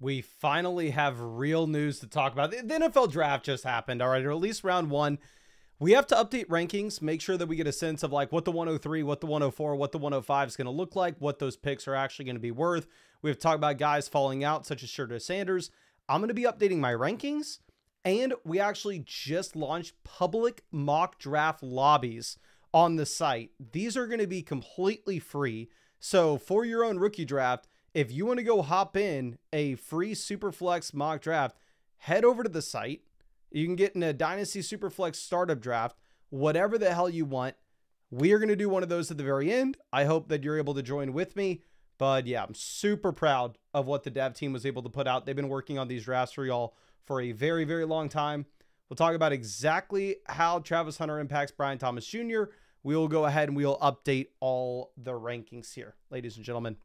We finally have real news to talk about. The NFL draft just happened, all right, or at least round one. We have to update rankings, make sure that we get a sense of like what the 103, what the 104, what the 105 is going to look like, what those picks are actually going to be worth. We have talked about guys falling out, such as Shurda Sanders. I'm going to be updating my rankings, and we actually just launched public mock draft lobbies on the site. These are going to be completely free. So for your own rookie draft, if you want to go hop in a free Superflex mock draft, head over to the site. You can get in a Dynasty Superflex startup draft, whatever the hell you want. We are going to do one of those at the very end. I hope that you're able to join with me. But yeah, I'm super proud of what the dev team was able to put out. They've been working on these drafts for y'all for a very, very long time. We'll talk about exactly how Travis Hunter impacts Brian Thomas Jr. We will go ahead and we'll update all the rankings here, ladies and gentlemen.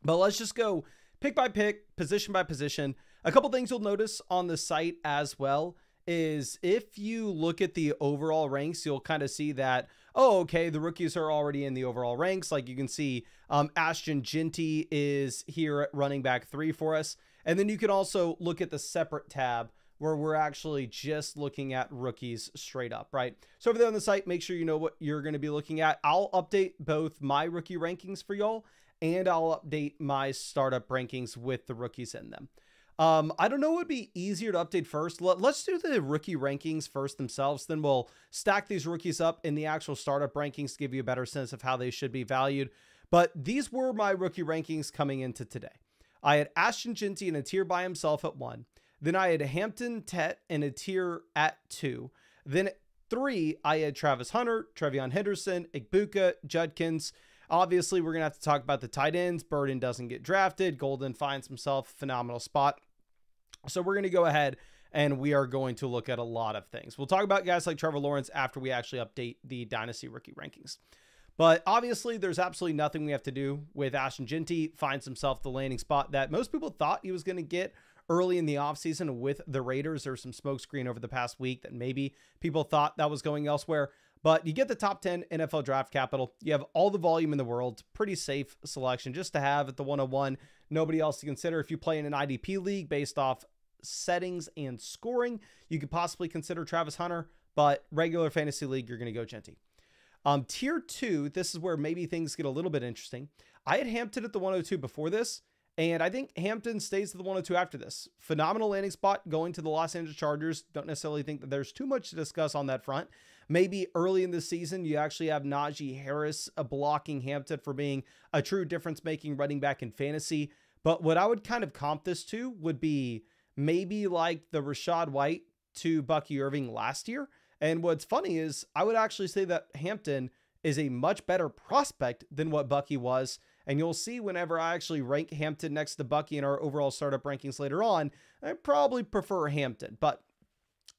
But let's just go pick by pick, position by position. A couple things you'll notice on the site as well is if you look at the overall ranks, you'll kind of see that, oh, okay, the rookies are already in the overall ranks. Like you can see Ashton Jeanty is here at running back 3 for us. And then you can also look at the separate tab where we're actually just looking at rookies straight up, right? So over there on the site, make sure you know what you're going to be looking at. I'll update both my rookie rankings for y'all, and I'll update my startup rankings with the rookies in them. I don't know what would be easier to update first. Let's do the rookie rankings first themselves. Then we'll stack these rookies up in the actual startup rankings to give you a better sense of how they should be valued. But these were my rookie rankings coming into today. I had Ashton Jeanty in a tier by himself at 1. Then I had Hampton Tet in a tier at 2. Then at 3, I had Travis Hunter, Trevion Henderson, Igbuka, Judkins. Obviously, we're going to have to talk about the tight ends. Burden doesn't get drafted. Golden finds himself a phenomenal spot. So we're going to go ahead and we are going to look at a lot of things. We'll talk about guys like Trevor Lawrence after we actually update the Dynasty rookie rankings. But obviously, there's absolutely nothing we have to do with Ashton Jeanty. Finds himself the landing spot that most people thought he was going to get early in the offseason with the Raiders. There's some smokescreen over the past week that maybe people thought that was going elsewhere. But you get the top 10 NFL draft capital. You have all the volume in the world. Pretty safe selection just to have at the 101. Nobody else to consider. If you play in an IDP league based off settings and scoring, you could possibly consider Travis Hunter. But regular fantasy league, you're going to go Jeanty. Tier 2, this is where maybe things get a little bit interesting. I had Hampton at the 102 before this, and I think Hampton stays to the 102 after this. Phenomenal landing spot going to the Los Angeles Chargers. Don't necessarily think that there's too much to discuss on that front. Maybe early in the season, you actually have Najee Harris blocking Hampton for being a true difference-making running back in fantasy. But what I would kind of comp this to would be maybe like the Rashad White to Bucky Irving last year. And what's funny is I would actually say that Hampton is a much better prospect than what Bucky was. And you'll see whenever I actually rank Hampton next to Bucky in our overall startup rankings later on, I probably prefer Hampton. But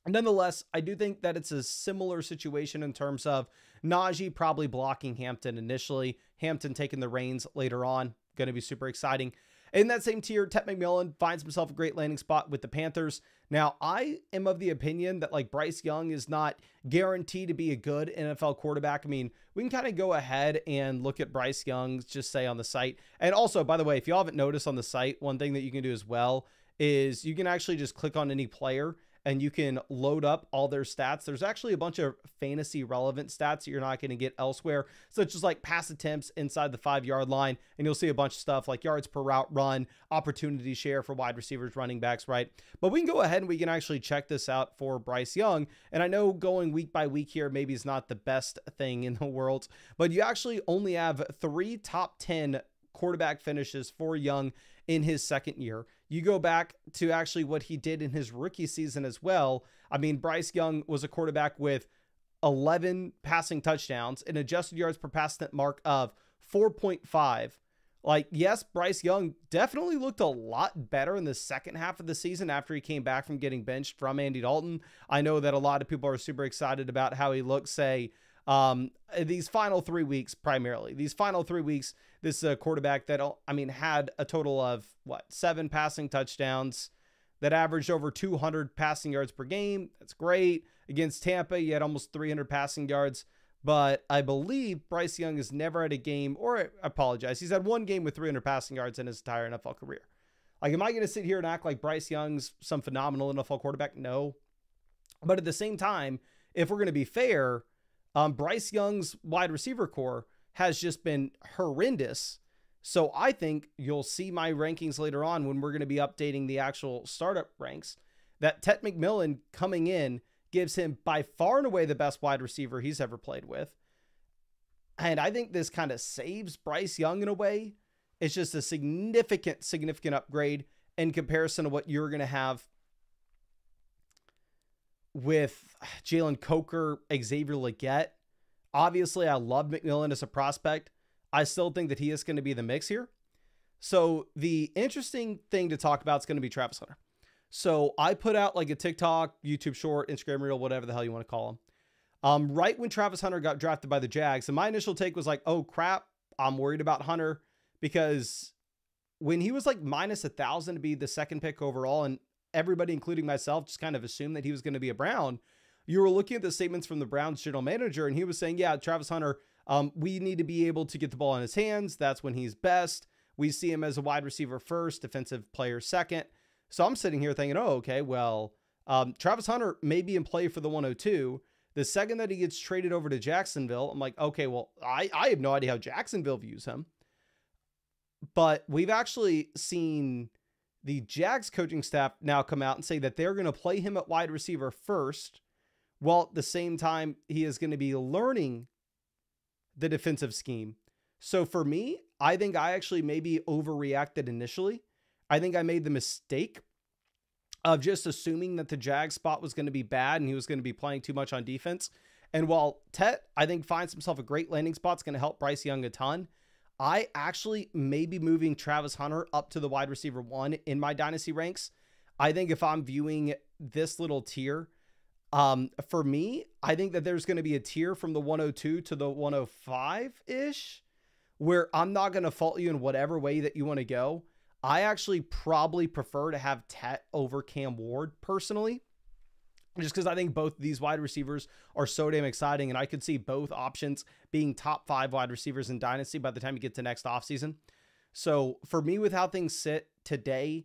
nonetheless, I do think that it's a similar situation in terms of Najee probably blocking Hampton initially, Hampton taking the reins later on. Going to be super exciting. In that same tier, Ted McMillan finds himself a great landing spot with the Panthers. Now, I am of the opinion that like Bryce Young is not guaranteed to be a good NFL quarterback. I mean, we can kind of go ahead and look at Bryce Young, just say on the site. And also, by the way, if you haven't noticed on the site, one thing that you can do as well is you can actually just click on any player and you can load up all their stats. There's actually a bunch of fantasy relevant stats that you're not going to get elsewhere, such as like pass attempts inside the 5-yard line. And you'll see a bunch of stuff like yards per route run, opportunity share for wide receivers, running backs, right? But we can go ahead and we can actually check this out for Bryce Young. And I know going week by week here maybe is not the best thing in the world, but you actually only have 3 top 10 quarterback finishes for Young in his second year. You go back to actually what he did in his rookie season as well. I mean, Bryce Young was a quarterback with 11 passing touchdowns, an adjusted yards per pass attempt mark of 4.5. Like, yes, Bryce Young definitely looked a lot better in the second half of the season after he came back from getting benched from Andy Dalton. I know that a lot of people are super excited about how he looks, say, these final 3 weeks, primarily. These final 3 weeks, this quarterback that, I mean, had a total of, 7 passing touchdowns that averaged over 200 passing yards per game. That's great. Against Tampa, he had almost 300 passing yards. But I believe Bryce Young has never had a game, or I apologize, he's had one game with 300 passing yards in his entire NFL career. Like, am I going to sit here and act like Bryce Young's some phenomenal NFL quarterback? No. But at the same time, if we're going to be fair, Bryce Young's wide receiver core has just been horrendous. So I think you'll see my rankings later on when we're going to be updating the actual startup ranks, that Ted McMillan coming in gives him by far and away the best wide receiver he's ever played with. And I think this kind of saves Bryce Young in a way. It's just a significant upgrade in comparison to what you're going to have with Jalen Coker, Xavier Legette. Obviously, I love McMillan as a prospect. I still think that he is going to be the mix here. So the interesting thing to talk about is going to be Travis Hunter. So I put out like a TikTok, YouTube short, Instagram reel, whatever the hell you want to call them. Right when Travis Hunter got drafted by the Jags, and my initial take was like, oh crap, I'm worried about Hunter, because when he was like minus 1,000 to be the second pick overall, and everybody, including myself, just kind of assumed that he was going to be a Brown, you were looking at the statements from the Browns general manager, and he was saying, yeah, Travis Hunter, we need to be able to get the ball in his hands. That's when he's best. We see him as a wide receiver first, defensive player second. So I'm sitting here thinking, oh, okay, well, Travis Hunter may be in play for the 102. The second that he gets traded over to Jacksonville, I'm like, okay, well, I have no idea how Jacksonville views him. But we've actually seen the Jags coaching staff now come out and say that they're going to play him at wide receiver first, while at the same time he is going to be learning the defensive scheme. So for me, I think I actually maybe overreacted initially. I think I made the mistake of just assuming that the Jag spot was going to be bad and he was going to be playing too much on defense. And while Tet, I think, finds himself a great landing spot, it's going to help Bryce Young a ton. I actually may be moving Travis Hunter up to the wide receiver 1 in my dynasty ranks. I think if I'm viewing this little tier, for me, I think that there's going to be a tier from the 102 to the 105-ish, where I'm not going to fault you in whatever way that you want to go. I actually probably prefer to have Tet over Cam Ward personally, just because I think both of these wide receivers are so damn exciting, and I could see both options being top 5 wide receivers in Dynasty by the time you get to next offseason. So for me, with how things sit today,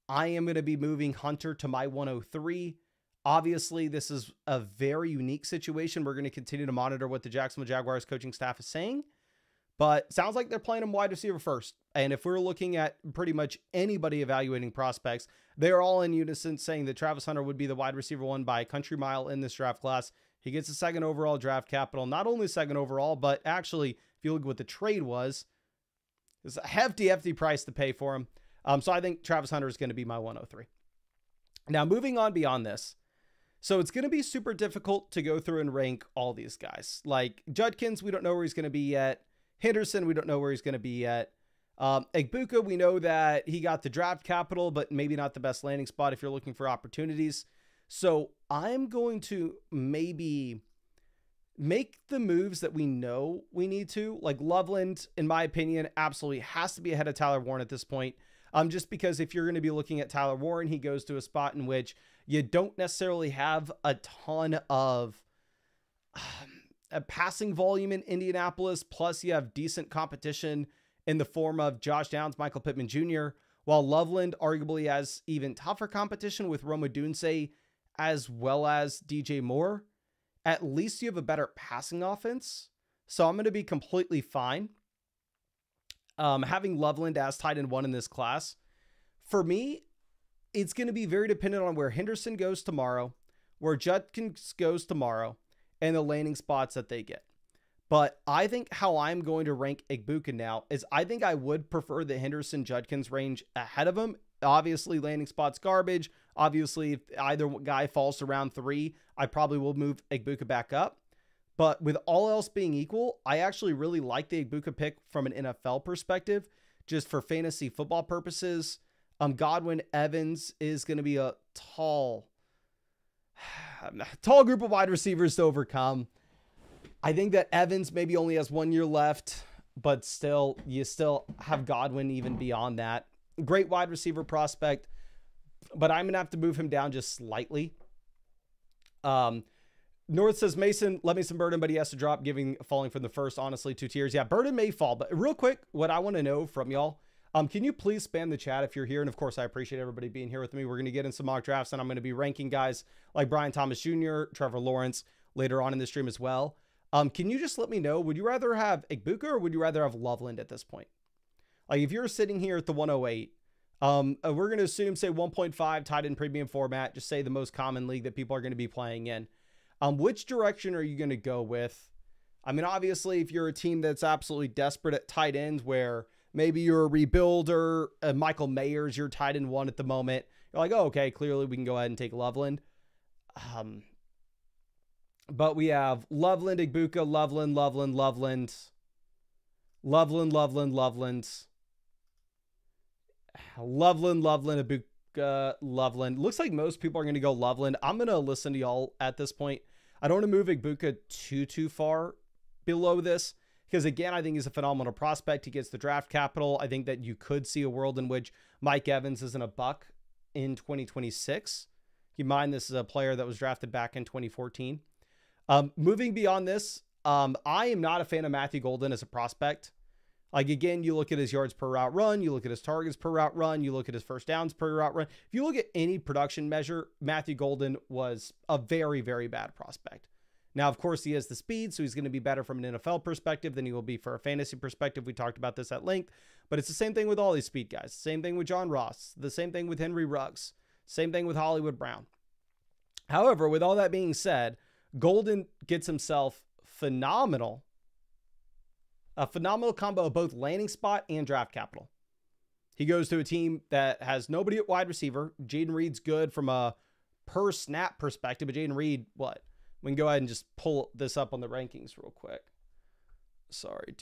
I am going to be moving Hunter to my 103. Obviously, this is a very unique situation. We're going to continue to monitor what the Jacksonville Jaguars coaching staff is saying, but sounds like they're playing him wide receiver first. And if we're looking at pretty much anybody evaluating prospects, they're all in unison saying that Travis Hunter would be the wide receiver 1 by a country mile in this draft class. He gets a second overall draft capital, not only second overall, but actually, if you look at what the trade was, it's a hefty price to pay for him. So I think Travis Hunter is going to be my 103. Now, moving on beyond this. So it's going to be super difficult to go through and rank all these guys. Like Judkins, we don't know where he's going to be yet. Henderson, we don't know where he's going to be yet. Egbuka, we know that he got the draft capital, but maybe not the best landing spot if you're looking for opportunities. So I'm going to maybe make the moves that we know we need to. Like Loveland, in my opinion, absolutely has to be ahead of Tyler Warren at this point. Just because if you're going to be looking at Tyler Warren, he goes to a spot in which you don't necessarily have a ton of a passing volume in Indianapolis. Plus you have decent competition in the form of Josh Downs, Michael Pittman Jr., while Loveland arguably has even tougher competition with Rome Odunze as well as DJ Moore. At least you have a better passing offense. So I'm going to be completely fine having Loveland as tight end 1 in this class. For me, it's going to be very dependent on where Henderson goes tomorrow, where Judkins goes tomorrow, and the landing spots that they get. But I think how I'm going to rank Egbuka now is I think I would prefer the Henderson-Judkins range ahead of him. Obviously, landing spots garbage. Obviously, if either guy falls to round 3, I probably will move Egbuka back up. But with all else being equal, I actually really like the Egbuka pick from an NFL perspective, just for fantasy football purposes. Godwin Evans is going to be a tall group of wide receivers to overcome. I think that Evans maybe only has 1 year left, but still, you still have Godwin even beyond that. Great wide receiver prospect, but I'm going to have to move him down just slightly. North says, Mason, let me some Burden, but he has to drop, falling from the first, honestly, 2 tiers. Yeah, Burden may fall, but real quick, what I want to know from y'all, Can you please spam the chat if you're here? And of course, I appreciate everybody being here with me. We're going to get in some mock drafts, and I'm going to be ranking guys like Brian Thomas Jr., Trevor Lawrence later on in the stream as well. Can you just let me know, would you rather have Igbuka or would you rather have Loveland at this point? Like if you're sitting here at the 108, we're going to assume, say 1.5 tight end premium format, just say the most common league that people are going to be playing in. Which direction are you going to go with? I mean, obviously, if you're a team that's absolutely desperate at tight ends, where maybe you're a rebuilder, Michael Mayer's your tight end one at the moment, you're like, oh, okay, clearly we can go ahead and take Loveland. But we have Loveland, Igbuka, Loveland, Igbuka, Loveland. Looks like most people are going to go Loveland. I'm going to listen to y'all at this point. I don't want to move Igbuka too far below this, because again, I think he's a phenomenal prospect. He gets the draft capital. I think that you could see a world in which Mike Evans isn't a buck in 2026. Keep in mind, this is a player that was drafted back in 2014. Moving beyond this, I am not a fan of Matthew Golden as a prospect. Like, again, you look at his yards per route run, you look at his targets per route run, you look at his first downs per route run. If you look at any production measure, Matthew Golden was a very, very bad prospect. Now, of course, he has the speed, so he's going to be better from an NFL perspective than he will be for a fantasy perspective. We talked about this at length, but it's the same thing with all these speed guys. Same thing with John Ross. The same thing with Henry Ruggs. Same thing with Hollywood Brown. However, with all that being said, Golden gets himself a phenomenal combo of both landing spot and draft capital. He goes to a team that has nobody at wide receiver. Jaden Reed's good from a per snap perspective, but Jaden Reed, what? We can go ahead and just pull this up on the rankings real quick. Sorry.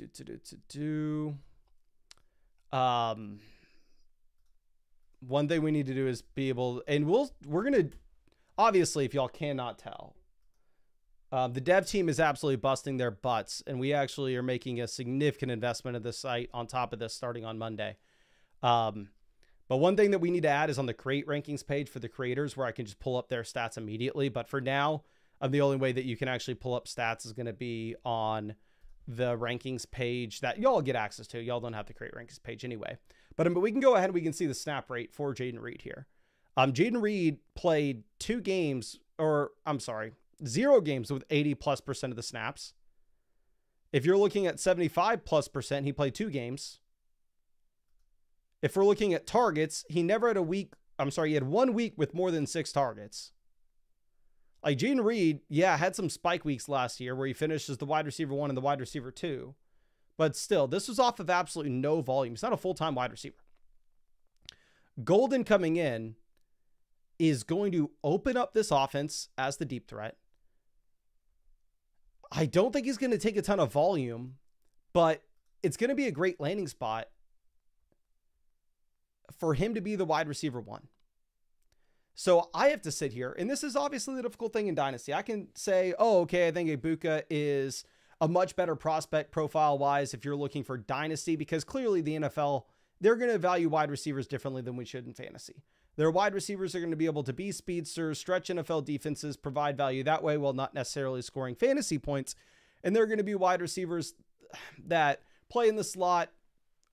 One thing we need to do is be able, and we're going to, obviously, if y'all cannot tell, the dev team is absolutely busting their butts, and we actually are making a significant investment in this site on top of this starting on Monday. But one thing that we need to add is on the create rankings page for the creators, where I can just pull up their stats immediately. But for now, the only way that you can actually pull up stats is going to be on the rankings page that y'all get access to. Y'all don't have the create rankings page anyway. But we can go ahead and we can see the snap rate for Jaden Reed here. Jaden Reed played 0 games with 80+% of the snaps. If you're looking at 75+%, he played 2 games. If we're looking at targets, he never had he had 1 week with more than 6 targets. Like Jaden Reed, had some spike weeks last year where he finished as the wide receiver 1 and the wide receiver 2. But still, this was off of absolutely no volume. He's not a full-time wide receiver. Golden coming in is going to open up this offense as the deep threat. I don't think he's going to take a ton of volume, but it's going to be a great landing spot for him to be the wide receiver 1. So I have to sit here, and this is obviously the difficult thing in Dynasty. I can say, oh, okay, I think Igbuka is a much better prospect profile-wise if you're looking for Dynasty, because clearly the NFL, they're going to value wide receivers differently than we should in fantasy. Their wide receivers are going to be able to be speedsters, stretch NFL defenses, provide value that way while not necessarily scoring fantasy points. And they're going to be wide receivers that play in the slot,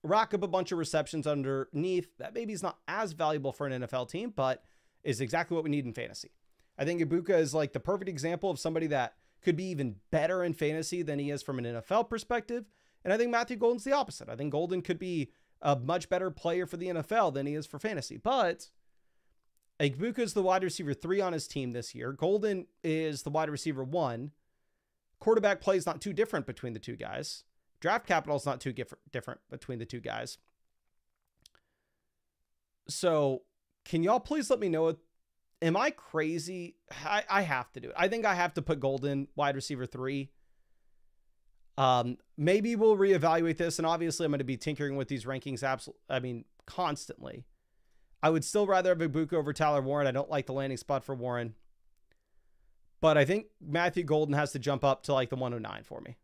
rack up a bunch of receptions underneath. That maybe is not as valuable for an NFL team, but is exactly what we need in fantasy. I think Igbuka is like the perfect example of somebody that could be even better in fantasy than he is from an NFL perspective. And I think Matthew Golden's the opposite. I think Golden could be a much better player for the NFL than he is for fantasy. But Igbuka is the wide receiver 3 on his team this year. Golden is the wide receiver 1. Quarterback play is not too different between the two guys. Draft capital is not too different between the two guys. So can y'all please let me know, am I crazy? I have to do it. I think I have to put Golden wide receiver 3. Maybe we'll reevaluate this. And obviously I'm going to be tinkering with these rankings constantly. I would still rather have Igbuka over Tyler Warren. I don't like the landing spot for Warren. But I think Matthew Golden has to jump up to like the 109 for me.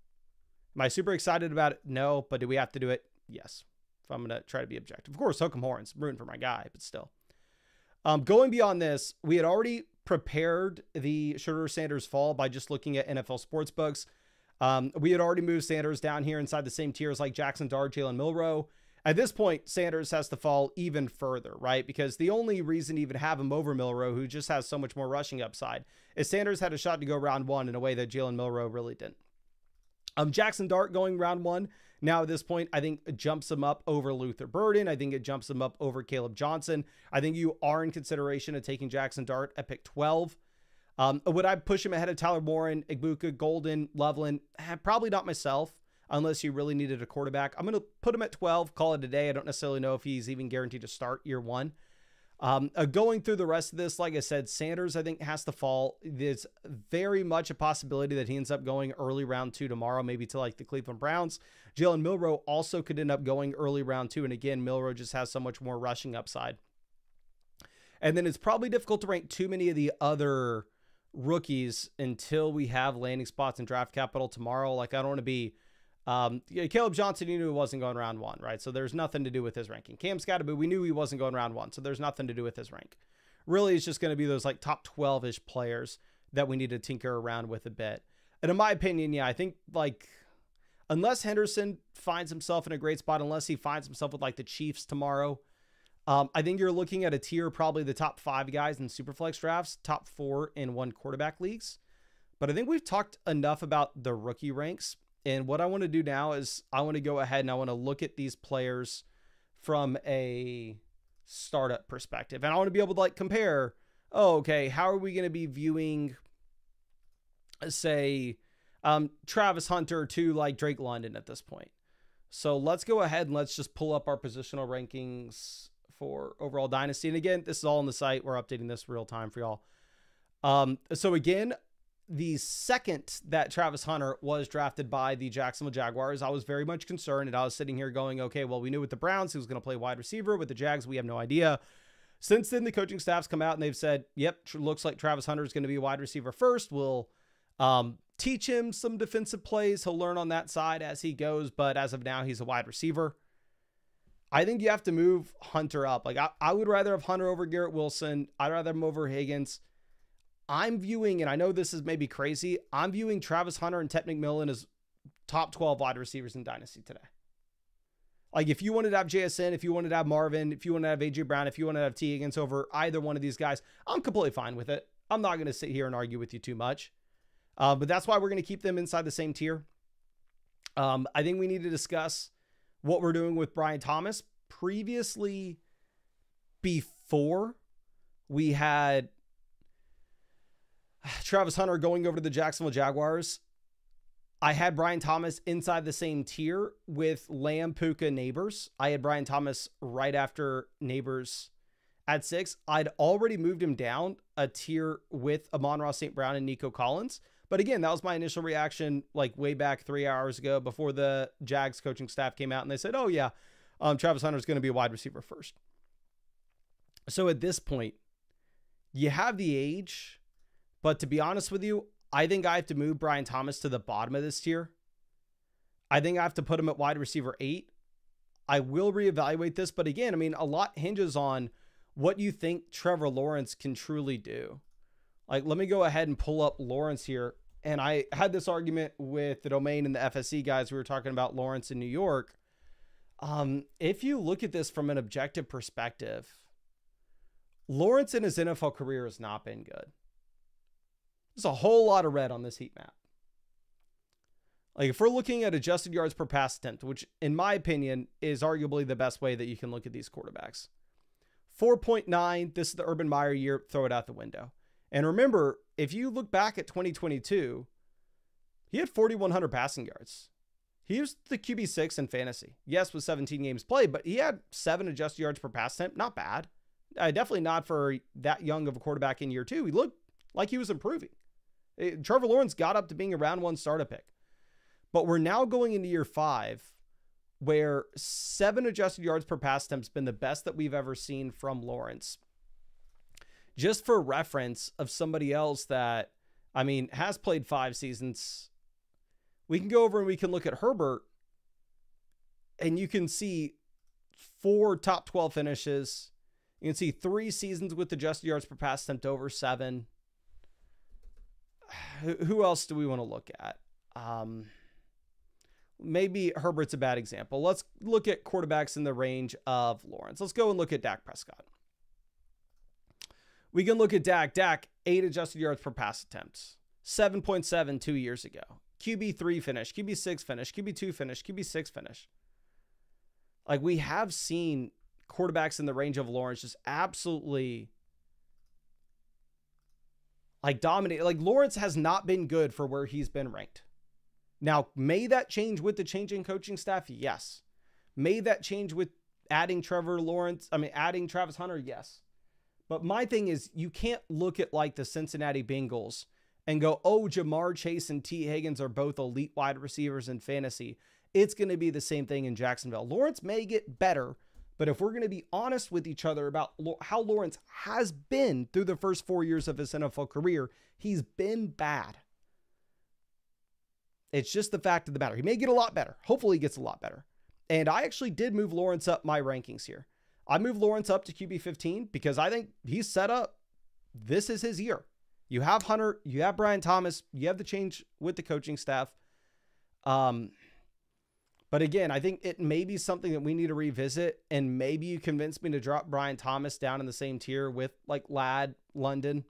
Am I super excited about it? No. But do we have to do it? Yes. If I'm going to try to be objective. Of course, hook 'em horns. I'm rooting for my guy, but still. Going beyond this, we had already prepared the Sugar Sanders fall by just looking at NFL sportsbooks. We had already moved Sanders down here inside the same tiers like Jackson Dart, Jalen Milroe. At this point, Sanders has to fall even further, right? Because the only reason to even have him over Milroe, who just has so much more rushing upside, is Sanders had a shot to go round 1 in a way that Jalen Milroe really didn't. Jackson Dart going round 1. Now at this point, I think it jumps him up over Luther Burden. I think it jumps him up over Caleb Johnson. I think you are in consideration of taking Jackson Dart at pick 12. Would I push him ahead of Tyler Warren, Igbuka, Golden, Loveland? Probably not myself, unless you really needed a quarterback. I'm going to put him at 12, call it a day. I don't necessarily know if he's even guaranteed to start year 1. Going through the rest of this, like I said, Sanders, I think, has to fall. There's very much a possibility that he ends up going early round 2 tomorrow, maybe to like the Cleveland Browns. Jalen Milroe also could end up going early round 2. And again, Milroe just has so much more rushing upside. And then it's probably difficult to rank too many of the other rookies until we have landing spots and draft capital tomorrow. Like, I don't want to be Caleb Johnson, you knew he wasn't going round 1, right? So there's nothing to do with his ranking. Cam Scatterby, we knew he wasn't going round 1, so there's nothing to do with his rank. Really, it's just going to be those like top 12-ish players that we need to tinker around with a bit. And in my opinion, yeah, I think like unless Henderson finds himself in a great spot, unless he finds himself with like the Chiefs tomorrow, I think you're looking at a tier, probably the top 5 guys in Superflex drafts, top 4 in 1 quarterback leagues. But I think we've talked enough about the rookie ranks. And what I want to do now is I want to go ahead and I want to look at these players from a startup perspective. And I want to be able to like compare, oh, okay, how are we going to be viewing, say, Travis Hunter to like Drake London at this point. So let's go ahead and let's just pull up our positional rankings for overall Dynasty. And again, this is all on the site. We're updating this real time for y'all. So again, the second that Travis Hunter was drafted by the Jacksonville Jaguars, I was very much concerned, and I was sitting here going, okay, well, we knew with the Browns he was going to play wide receiver. With the Jags, we have no idea. Since then, the coaching staff's come out and they've said, yep, looks like Travis Hunter is going to be a wide receiver first. We'll teach him some defensive plays. He'll learn on that side as he goes, but as of now, he's a wide receiver. I think you have to move Hunter up. Like I would rather have Hunter over Garrett Wilson. I'd rather have him over Higgins. I'm viewing, and I know this is maybe crazy, I'm viewing Travis Hunter and Ted McMillan as top 12 wide receivers in Dynasty today. Like if you wanted to have JSN, if you wanted to have Marvin, if you wanted to have AJ Brown, if you wanted to have T Higgins over either one of these guys, I'm completely fine with it. I'm not going to sit here and argue with you too much. But that's why we're going to keep them inside the same tier. I think we need to discuss what we're doing with Brian Thomas. Previously, before we had Travis Hunter going over to the Jacksonville Jaguars, I had Brian Thomas inside the same tier with Lamb, Puka, Neighbors. I had Brian Thomas right after Neighbors at 6. I'd already moved him down a tier with Amon-Ra St. Brown and Nico Collins. But again, that was my initial reaction like way back 3 hours ago before the Jags coaching staff came out and they said, oh yeah, Travis Hunter is going to be a wide receiver first. So at this point, you have the age, but to be honest with you, I think I have to move Brian Thomas to the bottom of this tier. I think I have to put him at wide receiver 8. I will reevaluate this, but again, I mean, a lot hinges on what you think Trevor Lawrence can truly do. Like, let me go ahead and pull up Lawrence here. And I had this argument with the Domain and the FSC guys. We were talking about Lawrence in New York. If you look at this from an objective perspective, Lawrence in his NFL career has not been good. There's a whole lot of red on this heat map. Like if we're looking at adjusted yards per pass attempt, which in my opinion is arguably the best way that you can look at these quarterbacks. 4.9, this is the Urban Meyer year, throw it out the window. And remember, if you look back at 2022, he had 4,100 passing yards. He was the QB6 in fantasy. Yes, with 17 games played, but he had 7 adjusted yards per pass attempt. Not bad. Definitely not for that young of a quarterback in year 2. He looked like he was improving. Trevor Lawrence got up to being a round 1 starter pick. But we're now going into year 5 where 7 adjusted yards per pass attempt has been the best that we've ever seen from Lawrence. Just for reference of somebody else that, I mean, has played 5 seasons, we can go over and we can look at Herbert and you can see 4 top 12 finishes. You can see 3 seasons with adjusted yards per pass attempt over 7. Who else do we want to look at? maybe Herbert's a bad example. Let's look at quarterbacks in the range of Lawrence. Let's go and look at Dak Prescott. We can look at Dak. Dak, 8 adjusted yards per pass attempts. 7.7 2 years ago. QB3 finish, QB6 finish, QB2 finish, QB6 finish. Like, we have seen quarterbacks in the range of Lawrence just absolutely like dominate. Like, Lawrence has not been good for where he's been ranked. Now, may that change with the change in coaching staff? Yes. May that change with adding adding Travis Hunter? Yes. But my thing is, you can't look at like the Cincinnati Bengals and go, oh, Jamar Chase and T. Higgins are both elite wide receivers in fantasy. It's going to be the same thing in Jacksonville. Lawrence may get better, but if we're going to be honest with each other about how Lawrence has been through the first 4 years of his NFL career, he's been bad. It's just the fact of the matter. He may get a lot better. Hopefully he gets a lot better. And I actually did move Lawrence up my rankings here. I moved Lawrence up to QB 15 because I think he's set up. This is his year. You have Hunter, you have Brian Thomas, you have the change with the coaching staff. But again, I think it may be something that we need to revisit, and maybe you convince me to drop Brian Thomas down in the same tier with like Ladd, London.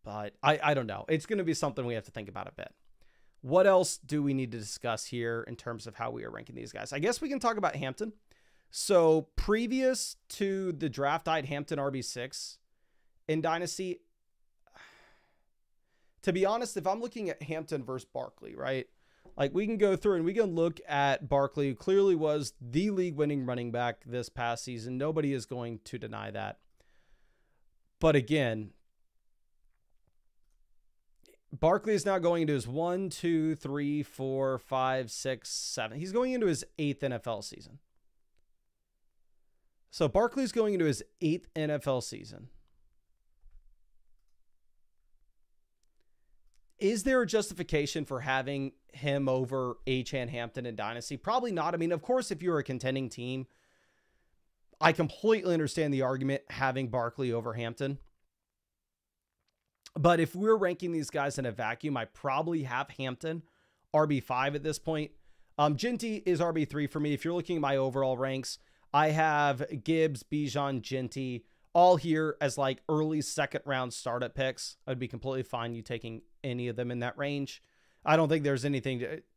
But I don't know. It's going to be something we have to think about a bit. What else do we need to discuss here in terms of how we are ranking these guys? I guess we can talk about Hampton. So previous to the draft, I had Hampton RB6 in Dynasty. To be honest, if I'm looking at Hampton versus Barkley, right? Like, we can go through and we can look at Barkley, who clearly was the league-winning running back this past season. Nobody is going to deny that. But again, Barkley is now going into his 1, 2, 3, 4, 5, 6, 7. He's going into his 8th NFL season. So Barkley's going into his 8th NFL season. Is there a justification for having him over Achane, Hampton, and Dynasty? Probably not. I mean, of course, if you're a contending team, I completely understand the argument having Barkley over Hampton. But if we're ranking these guys in a vacuum, I probably have Hampton RB5 at this point. Ginty is RB3 for me. If you're looking at my overall ranks, I have Gibbs, Bijan, Ginty, all here as like early second round startup picks. I'd be completely fine you taking any of them in that range. I don't think there's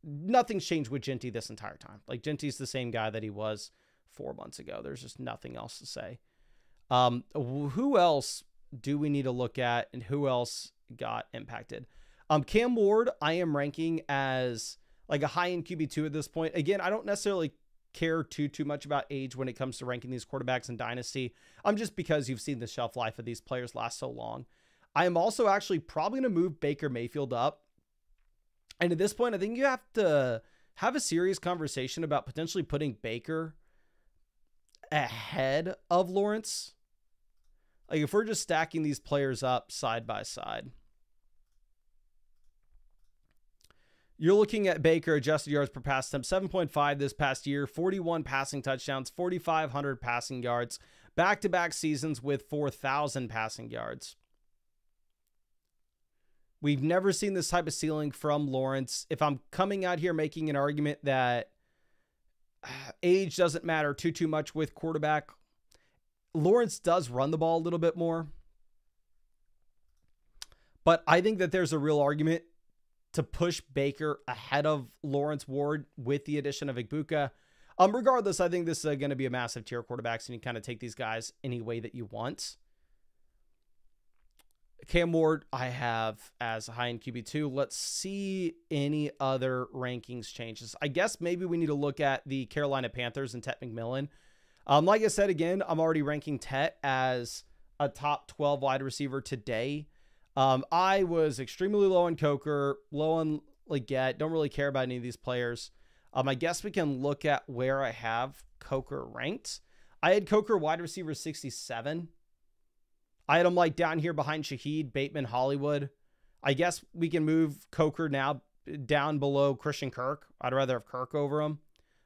nothing's changed with Ginty this entire time. Like, Ginty's the same guy that he was 4 months ago. There's just nothing else to say. Who else do we need to look at, and who else got impacted? Cam Ward, I am ranking as like a high-end QB2 at this point. Again, I don't necessarily care too much about age when it comes to ranking these quarterbacks in Dynasty. Just because you've seen the shelf life of these players last so long. I am also actually probably going to move Baker Mayfield up. And at this point, I think you have to have a serious conversation about potentially putting Baker ahead of Lawrence. Like, if we're just stacking these players up side by side, you're looking at Baker adjusted yards per pass attempt, 7.5 this past year, 41 passing touchdowns, 4,500 passing yards, back-to-back seasons with 4,000 passing yards. We've never seen this type of ceiling from Lawrence. If I'm coming out here making an argument that age doesn't matter too much with quarterback, Lawrence does run the ball a little bit more. But I think that there's a real argument to push Baker ahead of Lawrence Ward with the addition of Igbuka. Regardless, I think this is going to be a massive tier quarterbacks, and you kind of take these guys any way that you want. Cam Ward, I have as a high-end QB2. Let's see any other rankings changes. I guess maybe we need to look at the Carolina Panthers and Tet McMillan. Like I said, again, I'm already ranking Tet as a top 12 wide receiver today. I was extremely low on Coker, low on Leggett. Don't really care about any of these players. I guess we can look at where I have Coker ranked. I had Coker wide receiver 67. I had him like down here behind Shaheed, Bateman, Hollywood. I guess we can move Coker now down below Christian Kirk. I'd rather have Kirk over him.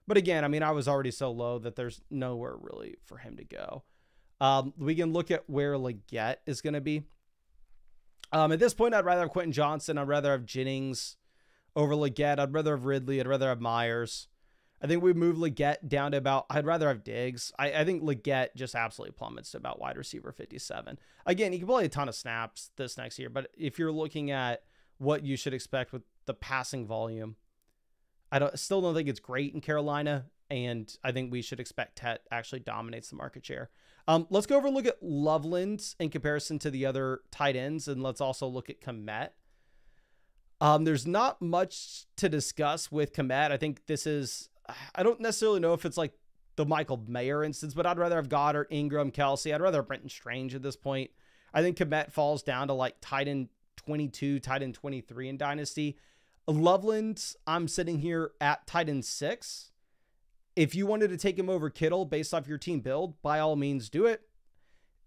But again, I mean, I was already so low that there's nowhere really for him to go. We can look at where Leggett is going to be. At this point, I'd rather have Quentin Johnson. I'd rather have Jennings over Leggett. I'd rather have Ridley. I'd rather have Myers. I think we move Leggett down to about, I'd rather have Diggs. I think Leggett just absolutely plummets to about wide receiver 57. Again, he can play a ton of snaps this next year, but if you're looking at what you should expect with the passing volume, still don't think it's great in Carolina, and I think we should expect Tet actually dominates the market share. Let's go over and look at Loveland in comparison to the other tight ends, and let's also look at Kmet. There's not much to discuss with Kmet. I think this is, I don't necessarily know if it's like the Michael Mayer instance, but I'd rather have Goddard, Ingram, Kelsey. I'd rather have Brenton Strange at this point. I think Kmet falls down to like tight end 22, tight end 23 in Dynasty. Loveland, I'm sitting here at tight end 6. If you wanted to take him over Kittle based off your team build, by all means do it.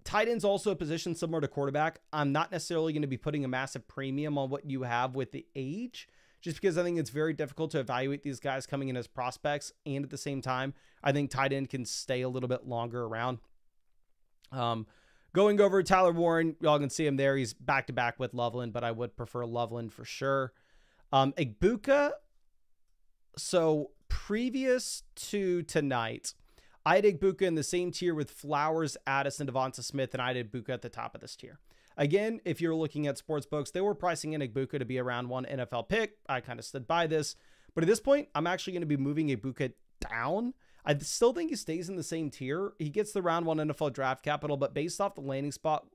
Tight end's also a position similar to quarterback. I'm not necessarily going to be putting a massive premium on what you have with the age, just because I think it's very difficult to evaluate these guys coming in as prospects. And at the same time, I think tight end can stay a little bit longer around. Going over Tyler Warren, y'all can see him there. He's back-to-back with Loveland, but I would prefer Loveland for sure. Igbuka, so previous to tonight, I had Igbuka in the same tier with Flowers, Addis, and Devonta Smith, and I had Igbuka at the top of this tier. Again, if you're looking at sports books, they were pricing in Igbuka to be a round 1 NFL pick. I kind of stood by this. But at this point, I'm actually going to be moving Igbuka down. I still think he stays in the same tier. He gets the round 1 NFL draft capital, but based off the landing spot,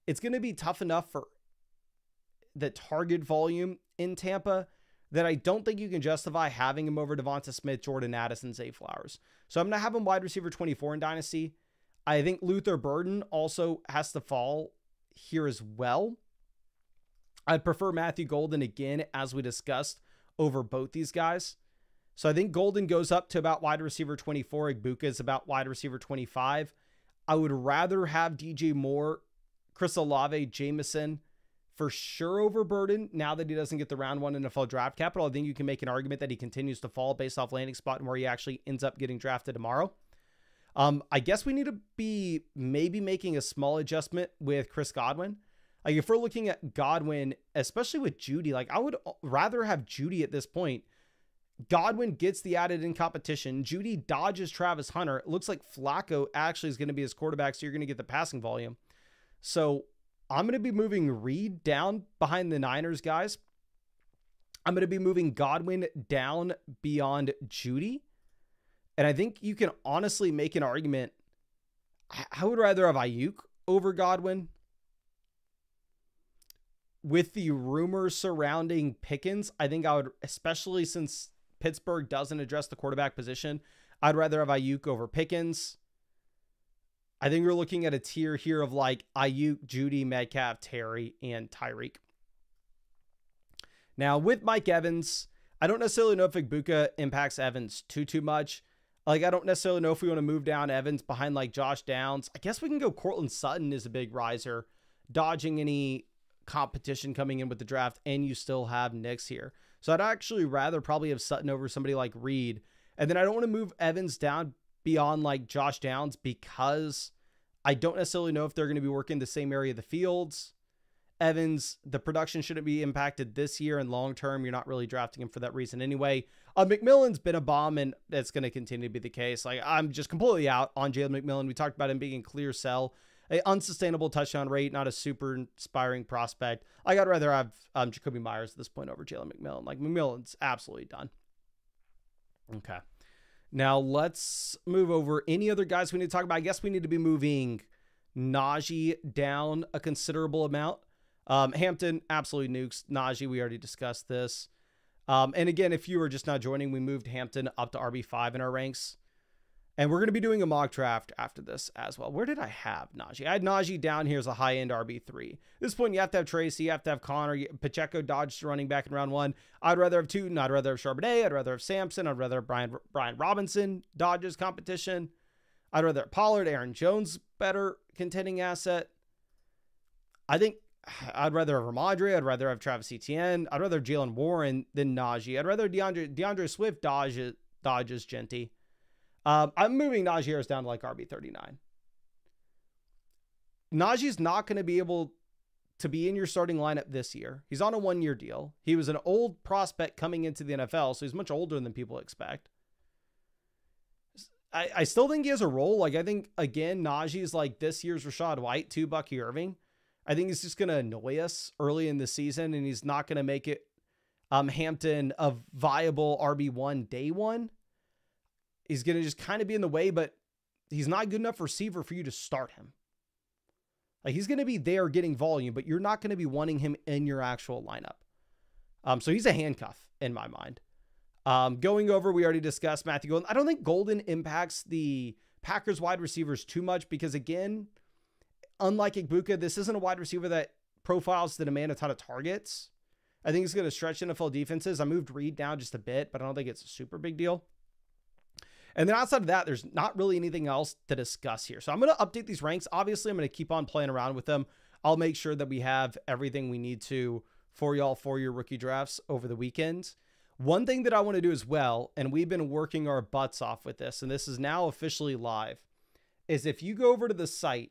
it's going to be tough enough for the target volume in Tampa that I don't think you can justify having him over Devonta Smith, Jordan Addison, Zay Flowers. So I'm going to have him wide receiver 24 in Dynasty. I think Luther Burden also has to fall here as well. I'd prefer Matthew Golden again, as we discussed, over both these guys. So I think Golden goes up to about wide receiver 24. Igbuka is about wide receiver 25. I would rather have DJ Moore, Chris Olave, Jameson for sure over Burden. Now that he doesn't get the round 1 NFL draft capital, I think you can make an argument that he continues to fall based off landing spot and where he actually ends up getting drafted tomorrow. I guess we need to be maybe making a small adjustment with Chris Godwin. Like if we're looking at Godwin, especially with Judy, like I would rather have Judy at this point. Godwin gets the added in competition. Judy dodges Travis Hunter. It looks like Flacco actually is going to be his quarterback, so you're going to get the passing volume. So I'm going to be moving Reed down behind the Niners guys. I'm going to be moving Godwin down beyond Judy. And I think you can honestly make an argument. I would rather have Ayuk over Godwin. With the rumors surrounding Pickens, I think I would, especially since Pittsburgh doesn't address the quarterback position, I'd rather have Ayuk over Pickens. I think we're looking at a tier here of like Ayuk, Judy, Metcalf, Terry, and Tyreek. Now with Mike Evans, I don't necessarily know if Igbuka impacts Evans too much. Like, I don't necessarily know if we want to move down Evans behind like Josh Downs. I guess we can go Cortland Sutton is a big riser, dodging any competition coming in with the draft, and you still have Knicks here. So I'd actually rather probably have Sutton over somebody like Reed. And then I don't want to move Evans down beyond like Josh Downs because I don't necessarily know if they're going to be working the same area of the fields. Evans, the production shouldn't be impacted this year, and long-term, you're not really drafting him for that reason anyway. McMillan's been a bomb, and that's going to continue to be the case. Like, I'm just completely out on Jalen McMillan. We talked about him being a clear sell, an unsustainable touchdown rate, not a super inspiring prospect. Like, I'd rather have Jacoby Myers at this point over Jalen McMillan. Like, McMillan's absolutely done. Okay. Now, let's move over any other guys we need to talk about. I guess we need to be moving Najee down a considerable amount. Hampton absolutely nukes Najee. We already discussed this. And again, if you are just not joining, we moved Hampton up to RB5 in our ranks. And we're going to be doing a mock draft after this as well. Where did I have Najee? I had Najee down here as a high-end RB3. At this point, you have to have Tracy. You have to have Connor. Pacheco dodged running back in round 1. I'd rather have Tootin. I'd rather have Charbonnet. I'd rather have Sampson. I'd rather have Brian Robinson dodges competition. I'd rather have Pollard. Aaron Jones, better contending asset. I think I'd rather have Ramondre. I'd rather have Travis Etienne. I'd rather have Jalen Warren than Najee. I'd rather DeAndre Swift dodges Genty. I'm moving Najee Harris down to like RB39. Najee's not going to be able to be in your starting lineup this year. He's on a 1-year deal. He was an old prospect coming into the NFL, so he's much older than people expect. I still think he has a role. Like, I think, again, Najee's like this year's Rachaad White to Bucky Irving. I think he's just going to annoy us early in the season, and he's not going to make it Hampton a viable RB1 day one. He's going to just kind of be in the way, but he's not good enough receiver for you to start him. Like, he's going to be there getting volume, but you're not going to be wanting him in your actual lineup. So he's a handcuff in my mind. Going over, we already discussed Matthew Golden. I don't think Golden impacts the Packers wide receivers too much because, again, unlike Igbuka, this isn't a wide receiver that profiles to demand a ton of targets. I think it's going to stretch NFL defenses. I moved Reed down just a bit, but I don't think it's a super big deal. And then outside of that, there's not really anything else to discuss here. So I'm going to update these ranks. Obviously, I'm going to keep on playing around with them. I'll make sure that we have everything we need to for y'all for your rookie drafts over the weekend. One thing that I want to do as well, and we've been working our butts off with this, and this is now officially live, is if you go over to the site,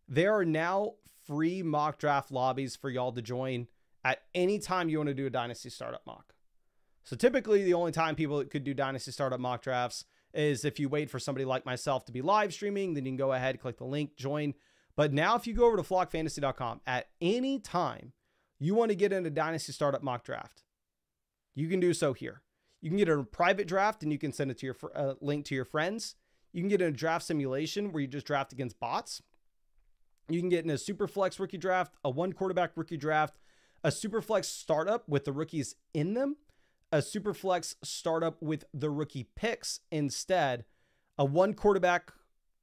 there are now free mock draft lobbies for y'all to join at any time you want to do a Dynasty startup mock. So typically the only time people could do Dynasty startup mock drafts is if you wait for somebody like myself to be live streaming, then you can go ahead, click the link, join. But now if you go over to flockfantasy.com, at any time you want to get into Dynasty startup mock draft, you can do so here. You can get a private draft and you can send it to your link to your friends. You can get in a draft simulation where you just draft against bots. You can get in a super flex rookie draft, a 1 quarterback rookie draft, a super flex startup with the rookies in them, a super flex startup with the rookie picks instead, a 1 quarterback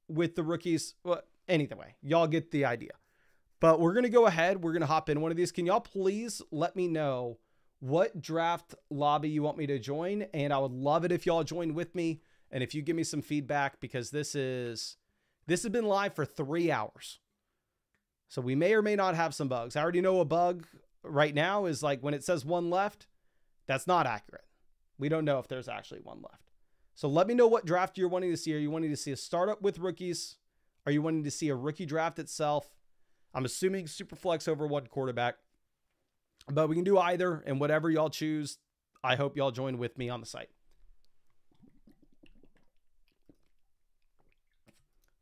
with the rookies. Well, anyway, y'all get the idea. But we're going to go ahead. We're going to hop in one of these. Can y'all please let me know what draft lobby you want me to join? And I would love it if y'all join with me. And if you give me some feedback, because this has been live for 3 hours. So we may or may not have some bugs. I already know a bug right now is like when it says 1 left, that's not accurate. We don't know if there's actually 1 left. So let me know what draft you're wanting to see. Are you wanting to see a startup with rookies? Are you wanting to see a rookie draft itself? I'm assuming super flex over 1 quarterback. But we can do either, and whatever y'all choose, I hope y'all join with me on the site.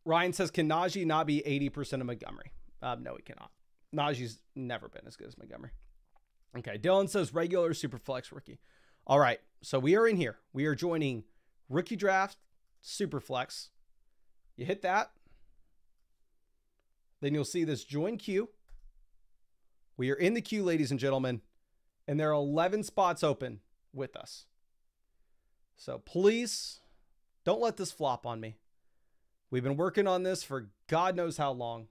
Ryan says, can Najee not be 80% of Montgomery? No, he cannot. Najee's never been as good as Montgomery. Okay, Dylan says regular super flex rookie. All right, so we are in here. We are joining rookie draft, super flex. You hit that. Then you'll see this join queue. We are in the queue, ladies and gentlemen, and there are 11 spots open with us. So please don't let this flop on me. We've been working on this for God knows how long.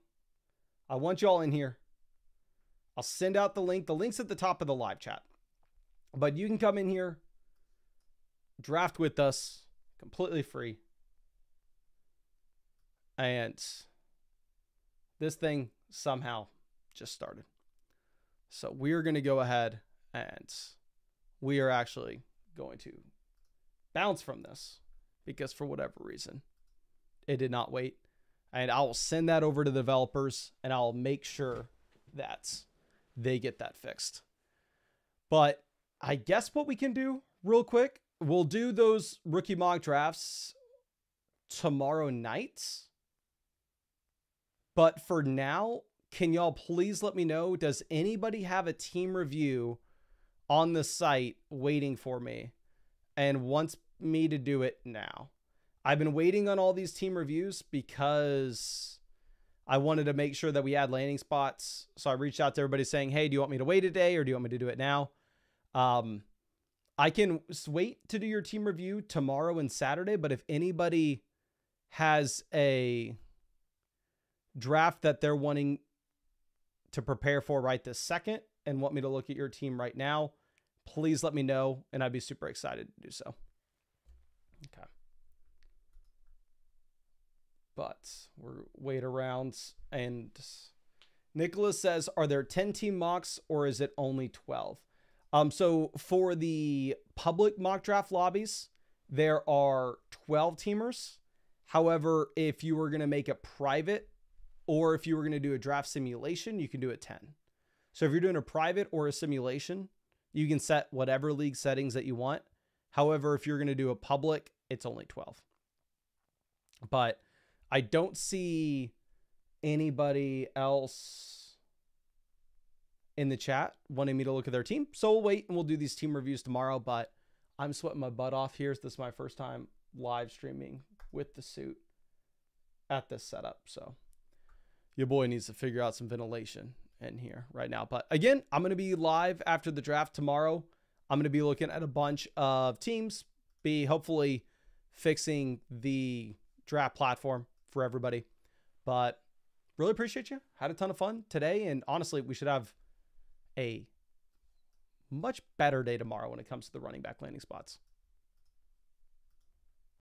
I want y'all in here. I'll send out the link. The link's at the top of the live chat. But you can come in here, draft with us, completely free. And this thing somehow just started. So we're going to go ahead and we are actually going to bounce from this because for whatever reason, it did not wait. And I will send that over to the developers and I'll make sure that they get that fixed. But I guess what we can do real quick, we'll do those rookie mock drafts tomorrow night. But for now, can y'all please let me know, does anybody have a team review on the site waiting for me and wants me to do it now? I've been waiting on all these team reviews because I wanted to make sure that we had landing spots. So I reached out to everybody saying, hey, do you want me to wait a day or do you want me to do it now? I can wait to do your team review tomorrow and Saturday, but if anybody has a draft that they're wanting to prepare for right this second and want me to look at your team right now, please let me know and I'd be super excited to do so. Okay. But we're wait around and Nicholas says, are there 10 team mocks or is it only 12? So for the public mock draft lobbies, there are 12 teamers. However, if you were going to make it private or if you were going to do a draft simulation, you can do it 10. So if you're doing a private or a simulation, you can set whatever league settings that you want. However, if you're going to do a public, it's only 12. But I don't see anybody else in the chat wanting me to look at their team. So we'll wait and we'll do these team reviews tomorrow. But I'm sweating my butt off here. This is my first time live streaming with the suit at this setup. So your boy needs to figure out some ventilation in here right now. But again, I'm going to be live after the draft tomorrow. I'm going to be looking at a bunch of teams, be hopefully fixing the draft platform for everybody. But really appreciate you. Had a ton of fun today. And honestly, we should have a much better day tomorrow when it comes to the running back landing spots.